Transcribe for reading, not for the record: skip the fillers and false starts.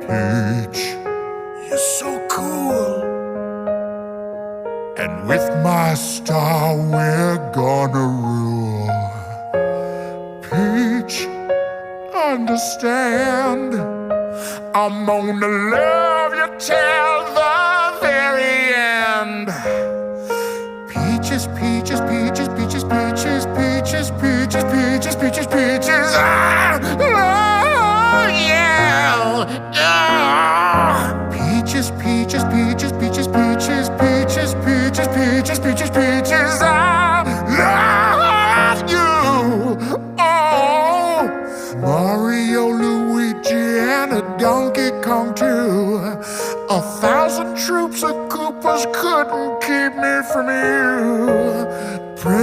Peach, you're so cool. And with my star we're gonna rule. Peach, understand, I'm gonna love you till the very end. Peaches, peaches, peaches, peaches, peaches, peaches, peaches, peaches, peaches, peaches. Ah, oh, yeah.